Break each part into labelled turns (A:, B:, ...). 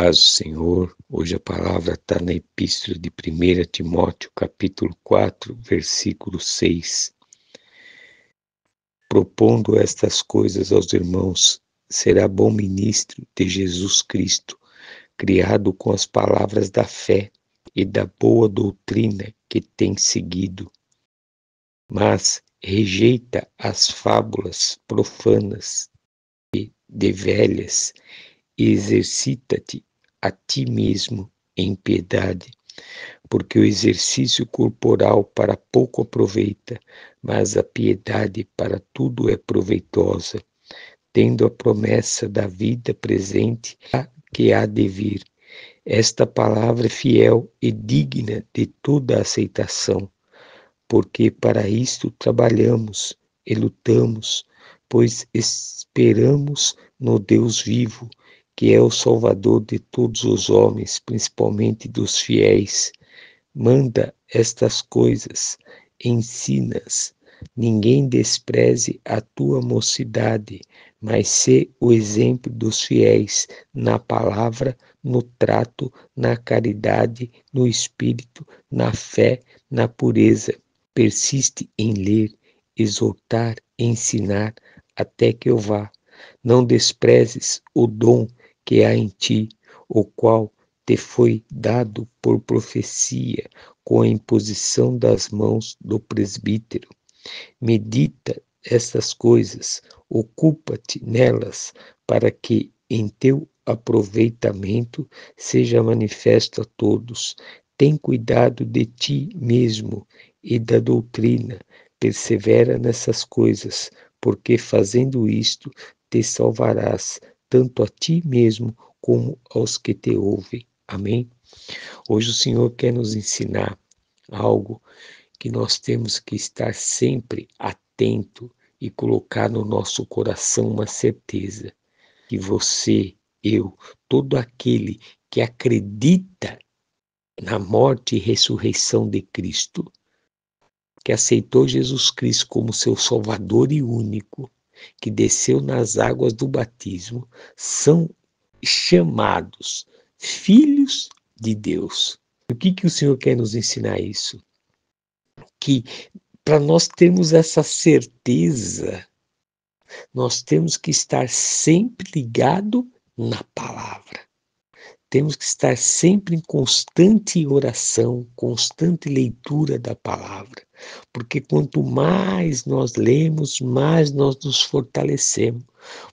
A: Paz do Senhor, hoje a palavra está na Epístola de 1 Timóteo, capítulo 4, versículo 6. Propondo estas coisas aos irmãos, será bom ministro de Jesus Cristo, criado com as palavras da fé e da boa doutrina que tem seguido. Mas rejeita as fábulas profanas e de velhas e exercita-te a ti mesmo em piedade, porque o exercício corporal para pouco aproveita, mas a piedade para tudo é proveitosa, tendo a promessa da vida presente que há de vir. Esta palavra é fiel e digna de toda aceitação, porque para isto trabalhamos e lutamos, pois esperamos no Deus vivo, que é o Salvador de todos os homens, principalmente dos fiéis. Manda estas coisas, ensina-as. Ninguém despreze a tua mocidade, mas sê o exemplo dos fiéis na palavra, no trato, na caridade, no espírito, na fé, na pureza. Persiste em ler, exortar, ensinar, até que eu vá. Não desprezes o dom que há em ti, o qual te foi dado por profecia, com a imposição das mãos do presbítero. Medita estas coisas, ocupa-te nelas, para que em teu aproveitamento seja manifesto a todos. Tem cuidado de ti mesmo e da doutrina, persevera nessas coisas, porque fazendo isto te salvarás, tanto a ti mesmo como aos que te ouvem. Amém? Hoje o Senhor quer nos ensinar algo que nós temos que estar sempre atento e colocar no nosso coração uma certeza que você, eu, todo aquele que acredita na morte e ressurreição de Cristo, que aceitou Jesus Cristo como seu Salvador e único, que desceu nas águas do batismo, são chamados filhos de Deus. O que o Senhor quer nos ensinar isso? Que para nós termos essa certeza, nós temos que estar sempre ligado na palavra. Temos que estar sempre em constante oração, constante leitura da palavra, porque quanto mais nós lemos, mais nós nos fortalecemos,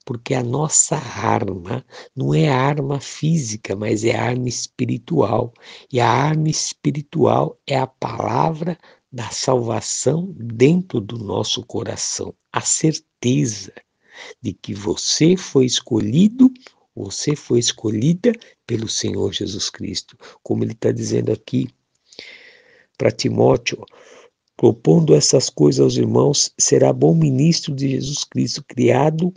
A: porque a nossa arma não é arma física, mas é arma espiritual, e a arma espiritual é a palavra da salvação dentro do nosso coração, a certeza de que você foi escolhida pelo Senhor Jesus Cristo. Como ele está dizendo aqui para Timóteo, propondo essas coisas aos irmãos, será bom ministro de Jesus Cristo, criado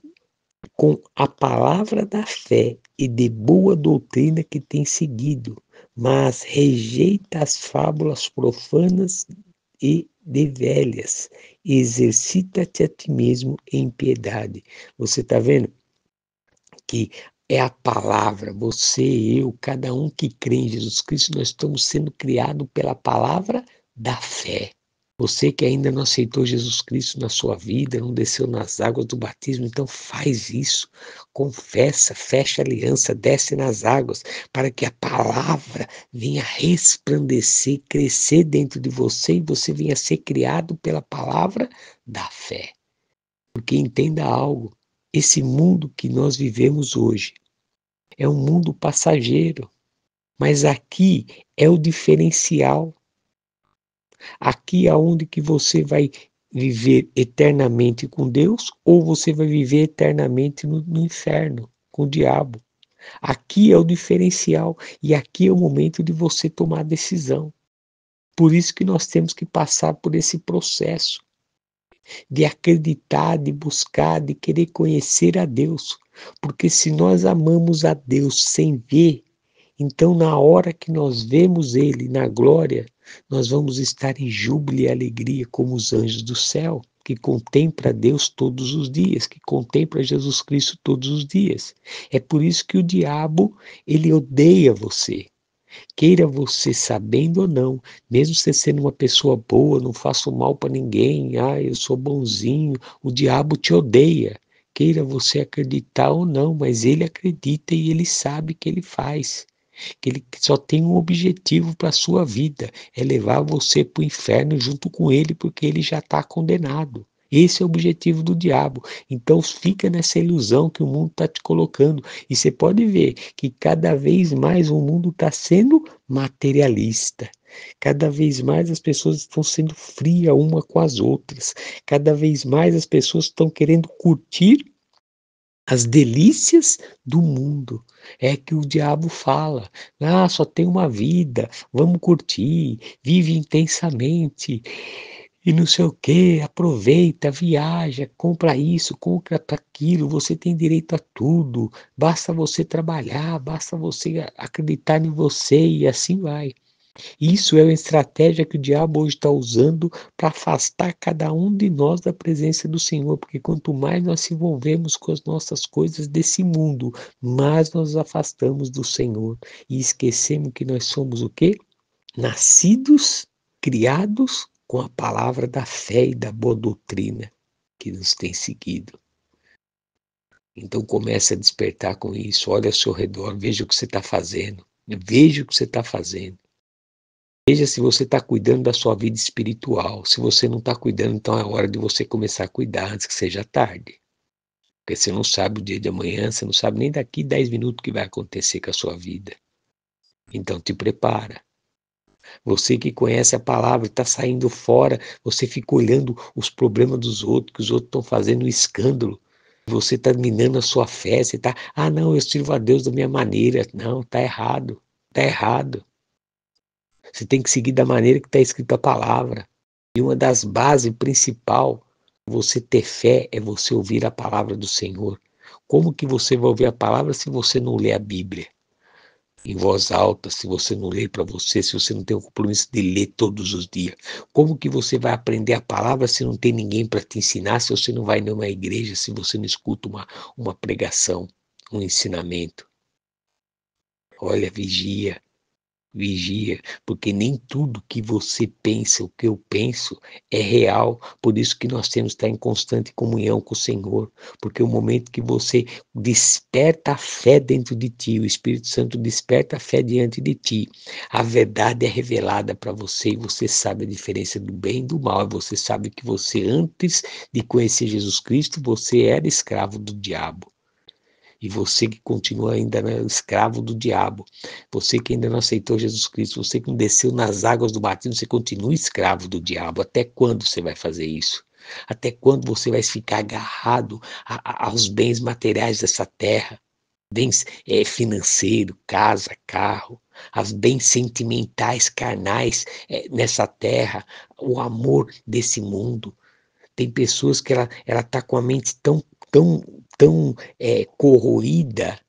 A: com a palavra da fé e de boa doutrina que tem seguido, mas rejeita as fábulas profanas e de velhas, e exercita-te a ti mesmo em piedade. Você está vendo que é a palavra, você, eu, cada um que crê em Jesus Cristo, nós estamos sendo criados pela palavra da fé. Você que ainda não aceitou Jesus Cristo na sua vida, não desceu nas águas do batismo, então faz isso, confessa, fecha a aliança, desce nas águas, para que a palavra venha resplandecer, crescer dentro de você e você venha ser criado pela palavra da fé. Porque entenda algo, esse mundo que nós vivemos hoje é um mundo passageiro, mas aqui é o diferencial. Aqui é onde que você vai viver eternamente com Deus ou você vai viver eternamente no inferno, com o diabo. Aqui é o diferencial e aqui é o momento de você tomar decisão. Por isso que nós temos que passar por esse processo de acreditar, de buscar, de querer conhecer a Deus. Porque se nós amamos a Deus sem ver, então na hora que nós vemos Ele na glória, nós vamos estar em júbilo e alegria como os anjos do céu. que contempla Deus todos os dias, que contempla Jesus Cristo todos os dias. É por isso que o diabo, ele odeia você. Queira você sabendo ou não, mesmo você sendo uma pessoa boa, não faço mal para ninguém, eu sou bonzinho, o diabo te odeia. Queira você acreditar ou não, mas ele acredita e ele sabe que ele faz. Que ele só tem um objetivo para a sua vida, é levar você para o inferno junto com ele, porque ele já está condenado. Esse é o objetivo do diabo. Então fica nessa ilusão que o mundo está te colocando. E você pode ver que cada vez mais o mundo está sendo materialista. Cada vez mais as pessoas estão sendo frias uma com as outras. Cada vez mais as pessoas estão querendo curtir as delícias do mundo. É que o diabo fala: só tem uma vida, vamos curtir, vive intensamente e não sei o quê, aproveita, viaja, compra isso, compra aquilo, você tem direito a tudo, basta você trabalhar, basta você acreditar em você e assim vai. Isso é uma estratégia que o diabo hoje está usando para afastar cada um de nós da presença do Senhor, porque quanto mais nós se envolvemos com as nossas coisas desse mundo, mais nós nos afastamos do Senhor e esquecemos que nós somos o quê? Nascidos, criados com a palavra da fé e da boa doutrina que nos tem seguido. Então comece a despertar com isso, olha ao seu redor, veja o que você está fazendo, veja o que você está fazendo. Veja se você está cuidando da sua vida espiritual. Se você não está cuidando, então é hora de você começar a cuidar antes que seja tarde. Porque você não sabe o dia de amanhã, você não sabe nem daqui 10 minutos o que vai acontecer com a sua vida. Então te prepara. Você que conhece a palavra, está saindo fora, você fica olhando os problemas dos outros, que os outros estão fazendo um escândalo. Você está minando a sua fé, você está, não, eu sirvo a Deus da minha maneira. Não, está errado, está errado. Você tem que seguir da maneira que está escrita a palavra. E uma das bases principal, você ter fé, é você ouvir a palavra do Senhor. Como que você vai ouvir a palavra se você não lê a Bíblia em voz alta, se você não lê para você, se você não tem o compromisso de ler todos os dias? Como que você vai aprender a palavra se não tem ninguém para te ensinar, se você não vai numa igreja, se você não escuta uma pregação, um ensinamento? Olha, vigia. Vigia, porque nem tudo que você pensa, o que eu penso, é real. Por isso que nós temos que estar em constante comunhão com o Senhor, porque o momento que você desperta a fé dentro de ti, o Espírito Santo desperta a fé diante de ti, a verdade é revelada para você e você sabe a diferença do bem e do mal. E você sabe que você, antes de conhecer Jesus Cristo, você era escravo do diabo. E você que continua ainda escravo do diabo, você que ainda não aceitou Jesus Cristo, você que não desceu nas águas do batismo, você continua escravo do diabo. Até quando você vai fazer isso? Até quando você vai ficar agarrado aos bens materiais dessa terra? Bens financeiros, casa, carro, as bens sentimentais, carnais nessa terra, o amor desse mundo. Tem pessoas que ela tá com a mente tão corroída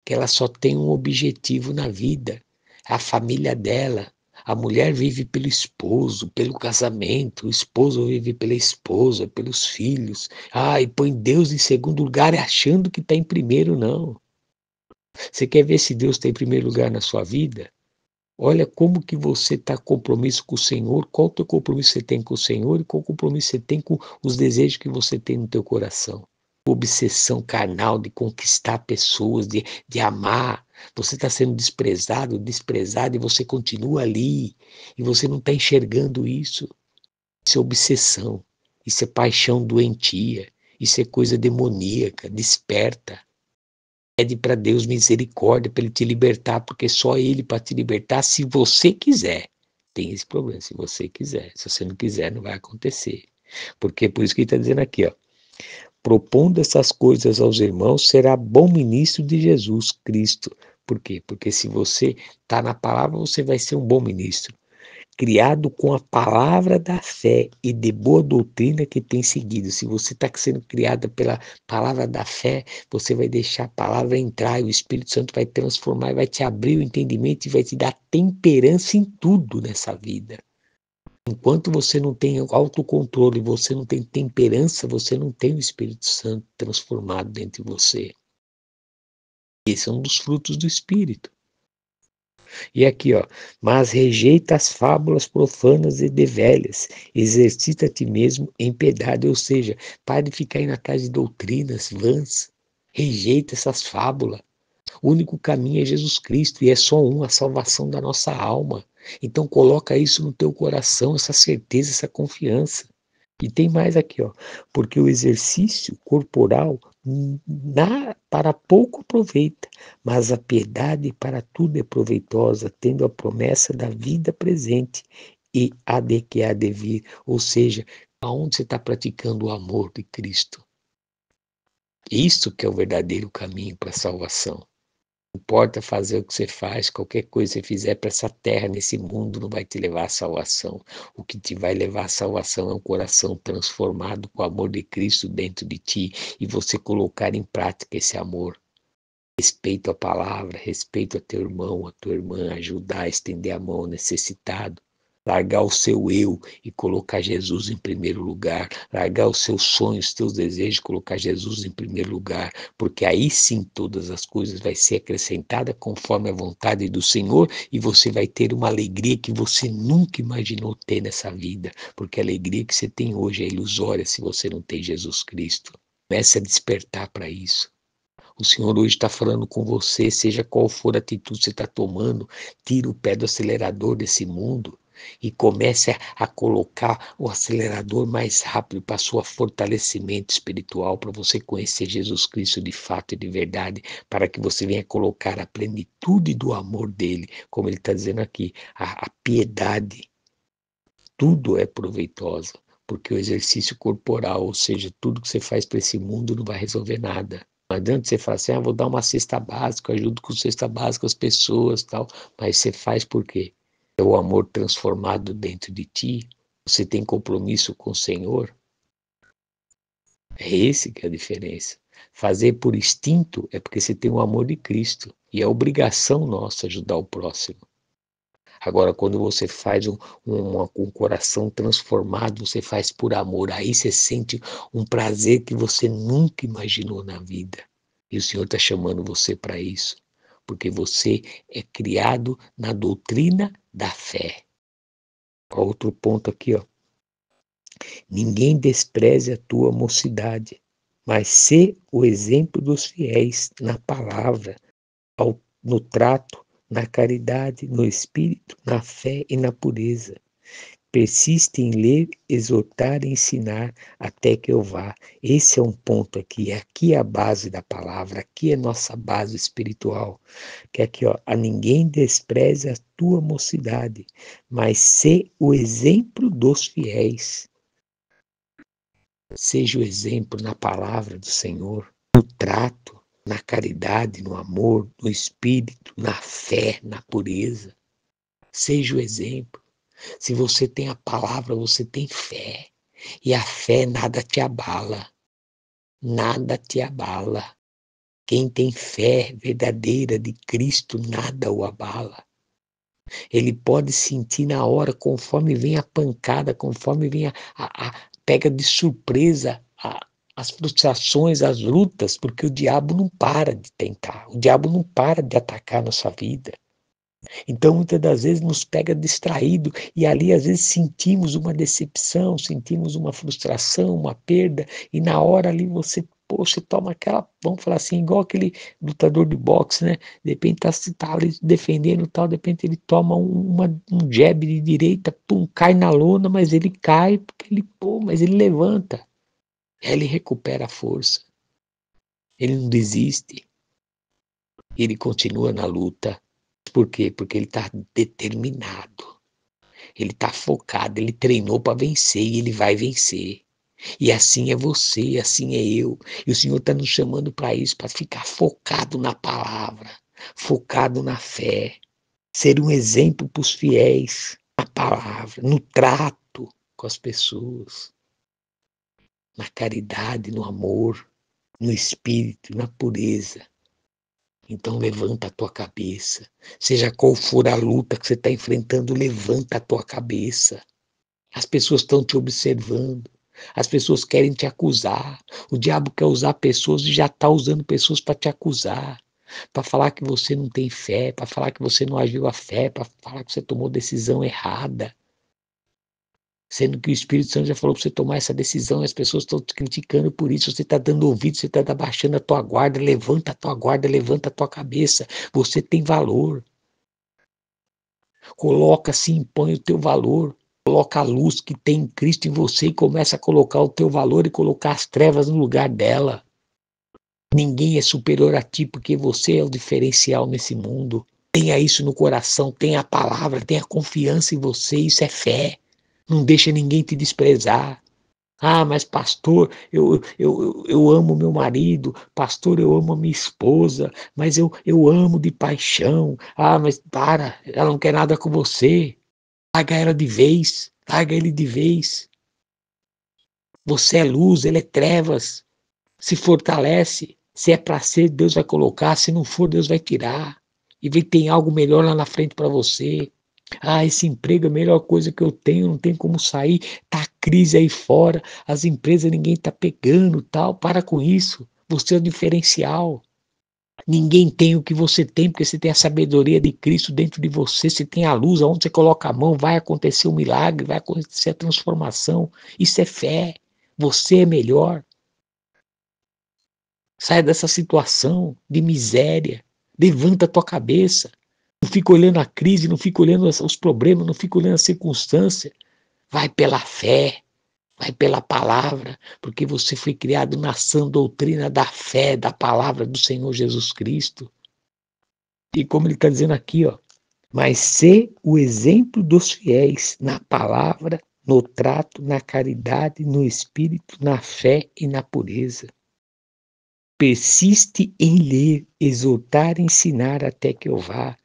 A: que ela só tem um objetivo na vida, a família dela. A mulher vive pelo esposo, pelo casamento, o esposo vive pela esposa, pelos filhos. E põe Deus em segundo lugar achando que está em primeiro, não. Você quer ver se Deus está em primeiro lugar na sua vida? Olha como que você está compromisso com o Senhor, qual o teu compromisso você tem com o Senhor e qual compromisso você tem com os desejos que você tem no teu coração. Obsessão carnal de conquistar pessoas, de amar. Você está sendo desprezado, desprezado e você continua ali e você não está enxergando isso. Isso é obsessão, isso é paixão doentia, isso é coisa demoníaca, desperta. Pede para Deus misericórdia para Ele te libertar, porque só Ele para te libertar, se você quiser. Tem esse problema, se você quiser. Se você não quiser, não vai acontecer. Porque por isso que ele está dizendo aqui, propondo essas coisas aos irmãos, será bom ministro de Jesus Cristo. Por quê? Porque se você está na palavra, você vai ser um bom ministro. Criado com a palavra da fé e de boa doutrina que tem seguido. Se você está sendo criado pela palavra da fé, você vai deixar a palavra entrar e o Espírito Santo vai transformar e vai te abrir o entendimento e vai te dar temperança em tudo nessa vida. Enquanto você não tem autocontrole, você não tem temperança, você não tem o Espírito Santo transformado dentro de você. Esse é um dos frutos do Espírito. E aqui, ó, mas rejeita as fábulas profanas e de velhas, exercita a ti mesmo em piedade, ou seja, pare de ficar indo atrás de doutrinas vãs, rejeita essas fábulas. O único caminho é Jesus Cristo e é só um, a salvação da nossa alma. Então coloca isso no teu coração, essa certeza, essa confiança. E tem mais aqui, ó, porque o exercício corporal para pouco aproveita, mas a piedade para tudo é proveitosa, tendo a promessa da vida presente e a de que há de vir, ou seja, aonde você está praticando o amor de Cristo. Isso que é o verdadeiro caminho para a salvação. Não importa fazer o que você faz, qualquer coisa que você fizer para essa terra, nesse mundo, não vai te levar à salvação. O que te vai levar à salvação é um coração transformado com o amor de Cristo dentro de ti e você colocar em prática esse amor. Respeito à palavra, respeito a teu irmão, a tua irmã, ajudar, estender a mão ao necessitado. Largar o seu eu e colocar Jesus em primeiro lugar. Largar os seus sonhos, os teus desejos, colocar Jesus em primeiro lugar. Porque aí sim todas as coisas vai ser acrescentada conforme a vontade do Senhor e você vai ter uma alegria que você nunca imaginou ter nessa vida. Porque a alegria que você tem hoje é ilusória se você não tem Jesus Cristo. Comece a despertar para isso. O Senhor hoje está falando com você, seja qual for a atitude que você está tomando, tira o pé do acelerador desse mundo e comece a colocar o acelerador mais rápido para seu fortalecimento espiritual, para você conhecer Jesus Cristo de fato e de verdade, para que você venha colocar a plenitude do amor dele, como ele está dizendo aqui, a piedade. Tudo é proveitoso, porque o exercício corporal, ou seja, tudo que você faz para esse mundo não vai resolver nada. Não adianta você falar assim, vou dar uma cesta básica, ajudo com cesta básica as pessoas, tal, mas você faz por quê? É o amor transformado dentro de ti? Você tem compromisso com o Senhor? É esse que é a diferença. Fazer por instinto é porque você tem o amor de Cristo e é obrigação nossa ajudar o próximo. Agora, quando você faz um coração transformado, você faz por amor, aí você sente um prazer que você nunca imaginou na vida. E o Senhor está chamando você para isso, porque você é criado na doutrina da fé. Outro ponto aqui, ó. Ninguém despreze a tua mocidade, mas sê o exemplo dos fiéis na palavra, no trato, na caridade, no espírito, na fé e na pureza. Persiste em ler, exortar e ensinar até que eu vá. Esse é um ponto aqui. Aqui é a base da palavra, aqui é nossa base espiritual. Que é aqui, ó, a ninguém despreze a tua mocidade, mas sê o exemplo dos fiéis. Seja o exemplo na palavra do Senhor, no trato, na caridade, no amor, no espírito, na fé, na pureza. Seja o exemplo. Se você tem a palavra, você tem fé. E a fé nada te abala. Nada te abala. Quem tem fé verdadeira de Cristo, nada o abala. Ele pode sentir na hora, conforme vem a pancada, conforme vem pega de surpresa as frustrações, as lutas, porque o diabo não para de tentar, o diabo não para de atacar a nossa vida. Então, muitas das vezes nos pega distraído e ali às vezes sentimos uma decepção, sentimos uma frustração, uma perda e na hora ali você, poxa, toma aquela, vamos falar assim, igual aquele lutador de boxe, né? De repente tá ali defendendo tal, de repente ele toma um jab de direita, pum, cai na lona, mas ele cai porque ele, pô, mas ele levanta. Ele recupera a força. Ele não desiste. Ele continua na luta. Por quê? Porque ele está determinado. Ele está focado, ele treinou para vencer e ele vai vencer. E assim é você, assim é eu. E o Senhor está nos chamando para isso, para ficar focado na palavra, focado na fé, ser um exemplo para os fiéis, na palavra, no trato com as pessoas, na caridade, no amor, no espírito, na pureza. Então levanta a tua cabeça. Seja qual for a luta que você está enfrentando, levanta a tua cabeça. As pessoas estão te observando. As pessoas querem te acusar. O diabo quer usar pessoas e já está usando pessoas para te acusar, para falar que você não tem fé, para falar que você não agiu a fé, para falar que você tomou decisão errada. Sendo que o Espírito Santo já falou para você tomar essa decisão e as pessoas estão te criticando por isso. Você está dando ouvido, você está abaixando a tua guarda. Levanta a tua guarda, levanta a tua cabeça. Você tem valor. Coloca assim, impõe o teu valor. Coloca a luz que tem em Cristo em você e começa a colocar o teu valor e colocar as trevas no lugar dela. Ninguém é superior a ti porque você é o diferencial nesse mundo. Tenha isso no coração, tenha a palavra, tenha confiança em você, isso é fé. Não deixa ninguém te desprezar. Ah, mas pastor, eu amo meu marido, pastor, eu amo a minha esposa, mas eu amo de paixão. Ah, mas para, ela não quer nada com você. Larga ela de vez, larga ele de vez. Você é luz, ele é trevas. Se fortalece. Se é para ser, Deus vai colocar. Se não for, Deus vai tirar. E tem algo melhor lá na frente para você. Ah, esse emprego é a melhor coisa que eu tenho, não tem como sair. Tá crise aí fora, as empresas ninguém tá pegando, tal. Para com isso. Você é o diferencial. Ninguém tem o que você tem, porque você tem a sabedoria de Cristo dentro de você, você tem a luz, aonde você coloca a mão, vai acontecer um milagre, vai acontecer a transformação. Isso é fé. Você é melhor. Saia dessa situação de miséria. Levanta a tua cabeça. Não fica olhando a crise, não fica olhando os problemas, não fica olhando a circunstância. Vai pela fé, vai pela palavra, porque você foi criado na sã doutrina da fé, da palavra do Senhor Jesus Cristo. E como ele está dizendo aqui, ó, mas ser o exemplo dos fiéis na palavra, no trato, na caridade, no espírito, na fé e na pureza. Persiste em ler, exortar, ensinar até que eu vá.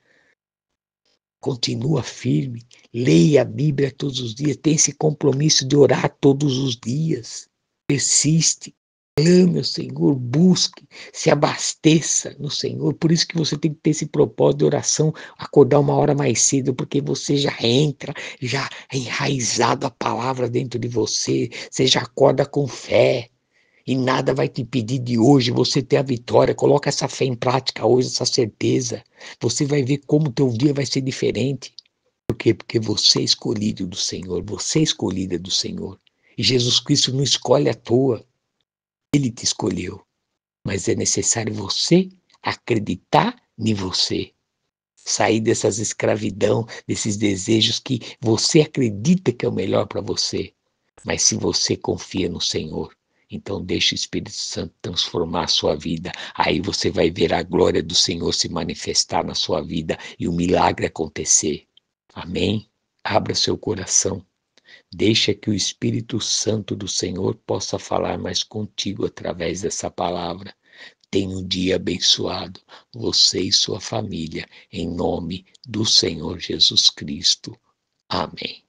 A: Continua firme, leia a Bíblia todos os dias, tem esse compromisso de orar todos os dias. Persiste, clame ao Senhor, busque, se abasteça no Senhor. Por isso que você tem que ter esse propósito de oração, acordar uma hora mais cedo, porque você já entra, já é enraizado a palavra dentro de você, você já acorda com fé. E nada vai te impedir de hoje você ter a vitória. Coloca essa fé em prática hoje, essa certeza. Você vai ver como o teu dia vai ser diferente. Por quê? Porque você é escolhido do Senhor, você é escolhida do Senhor. E Jesus Cristo não escolhe à toa. Ele te escolheu. Mas é necessário você acreditar em você. Sair dessas escravidão, desses desejos que você acredita que é o melhor para você. Mas se você confia no Senhor, então deixe o Espírito Santo transformar a sua vida. Aí você vai ver a glória do Senhor se manifestar na sua vida e o milagre acontecer. Amém? Abra seu coração. Deixa que o Espírito Santo do Senhor possa falar mais contigo através dessa palavra. Tenha um dia abençoado, você e sua família, em nome do Senhor Jesus Cristo. Amém.